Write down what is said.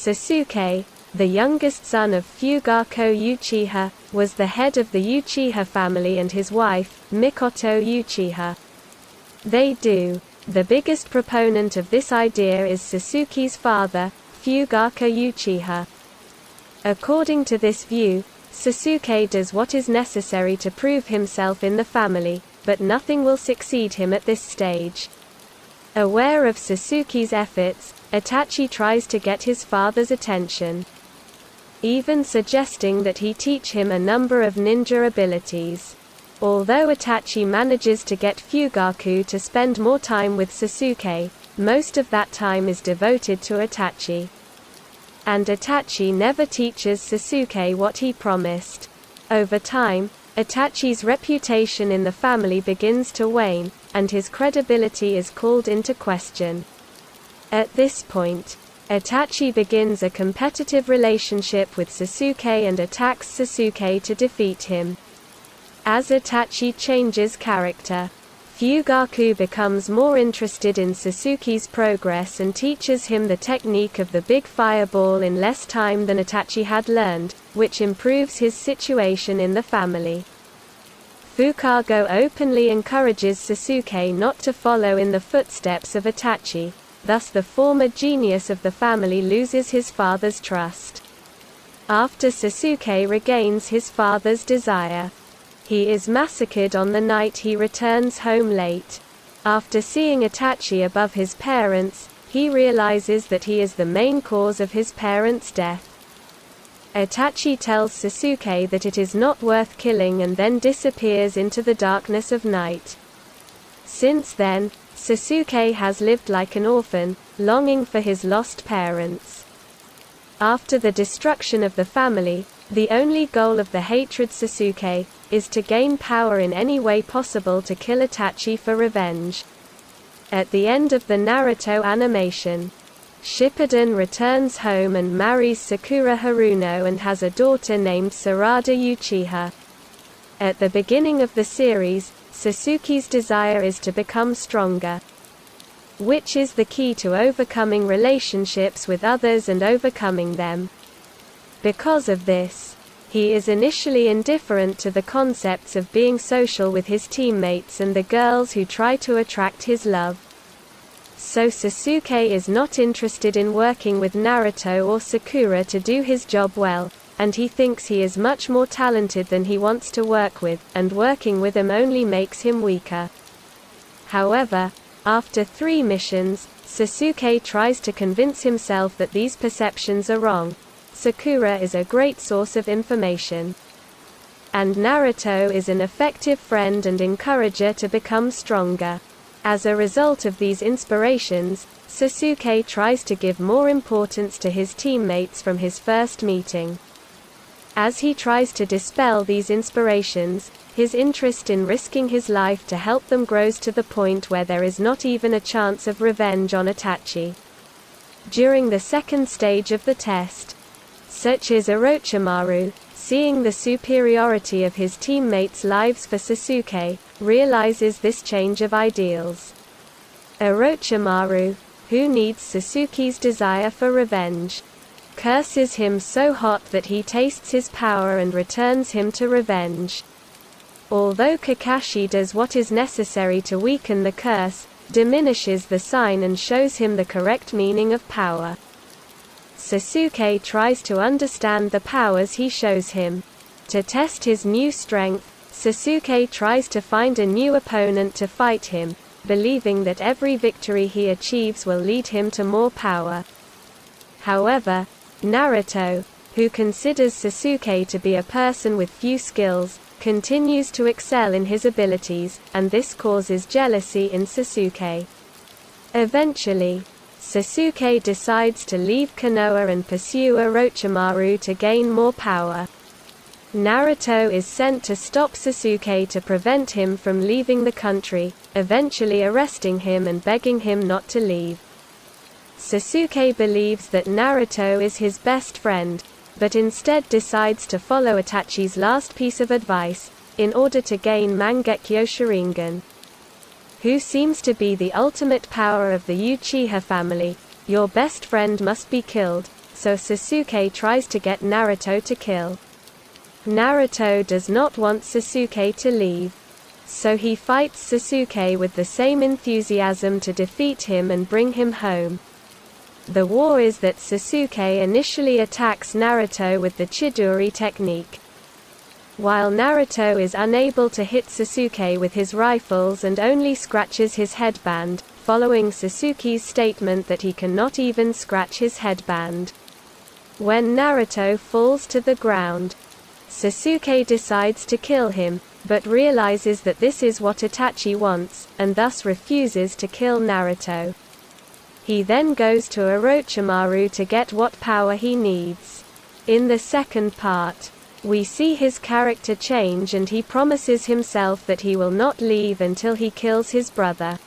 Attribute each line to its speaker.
Speaker 1: Sasuke, the youngest son of Fugako Uchiha, was the head of the Uchiha family and his wife, Mikoto Uchiha. The biggest proponent of this idea is Sasuke's father, Fugaka Uchiha. According to this view, Sasuke does what is necessary to prove himself in the family, but nothing will succeed him at this stage. Aware of Sasuke's efforts, Itachi tries to get his father's attention, even suggesting that he teach him a number of ninja abilities. Although Itachi manages to get Fugaku to spend more time with Sasuke, most of that time is devoted to Itachi. And Itachi never teaches Sasuke what he promised. Over time, Itachi's reputation in the family begins to wane, and his credibility is called into question. At this point, Itachi begins a competitive relationship with Sasuke and attacks Sasuke to defeat him. As Itachi changes character, Fugaku becomes more interested in Sasuke's progress and teaches him the technique of the big fireball in less time than Itachi had learned, which improves his situation in the family. Fukago openly encourages Sasuke not to follow in the footsteps of Itachi, thus the former genius of the family loses his father's trust. After Sasuke regains his father's desire, he is massacred on the night he returns home late. After seeing Itachi above his parents, he realizes that he is the main cause of his parents' death. Itachi tells Sasuke that it is not worth killing and then disappears into the darkness of night. Since then, Sasuke has lived like an orphan, longing for his lost parents. After the destruction of the family, the only goal of the hatred Sasuke is to gain power in any way possible to kill Itachi for revenge. At the end of the Naruto animation, Shippuden returns home and marries Sakura Haruno and has a daughter named Sarada Uchiha. At the beginning of the series, Sasuke's desire is to become stronger, which is the key to overcoming relationships with others and overcoming them. Because of this, he is initially indifferent to the concepts of being social with his teammates and the girls who try to attract his love. So Sasuke is not interested in working with Naruto or Sakura to do his job well, and he thinks he is much more talented than he wants to work with, and working with them only makes him weaker. However, after 3 missions, Sasuke tries to convince himself that these perceptions are wrong. Sakura is a great source of information, and Naruto is an effective friend and encourager to become stronger. As a result of these inspirations, Sasuke tries to give more importance to his teammates from his first meeting. As he tries to dispel these inspirations, his interest in risking his life to help them grows to the point where there is not even a chance of revenge on Itachi. During the second stage of the test, such as Orochimaru, seeing the superiority of his teammates' lives for Sasuke, realizes this change of ideals. Orochimaru, who needs Sasuke's desire for revenge, curses him so hot that he tastes his power and returns him to revenge. Although Kakashi does what is necessary to weaken the curse, diminishes the sign and shows him the correct meaning of power. Sasuke tries to understand the powers he shows him. To test his new strength, Sasuke tries to find a new opponent to fight him, believing that every victory he achieves will lead him to more power. However, Naruto, who considers Sasuke to be a person with few skills, continues to excel in his abilities, and this causes jealousy in Sasuke. Eventually, Sasuke decides to leave Konoha and pursue Orochimaru to gain more power. Naruto is sent to stop Sasuke to prevent him from leaving the country, eventually arresting him and begging him not to leave. Sasuke believes that Naruto is his best friend, but instead decides to follow Itachi's last piece of advice, in order to gain Mangekyo Sharingan. Who seems to be the ultimate power of the Uchiha family. Your best friend must be killed. so Sasuke tries to get Naruto to kill. Naruto does not want Sasuke to leave. So he fights Sasuke with the same enthusiasm to defeat him and bring him home. The war is that Sasuke initially attacks Naruto with the Chidori technique. While Naruto is unable to hit Sasuke with his rifles and only scratches his headband, following Sasuke's statement that he cannot even scratch his headband. When Naruto falls to the ground, Sasuke decides to kill him, but realizes that this is what Itachi wants, and thus refuses to kill Naruto. He then goes to Orochimaru to get what power he needs. In the second part, we see his character change and he promises himself that he will not leave until he kills his brother.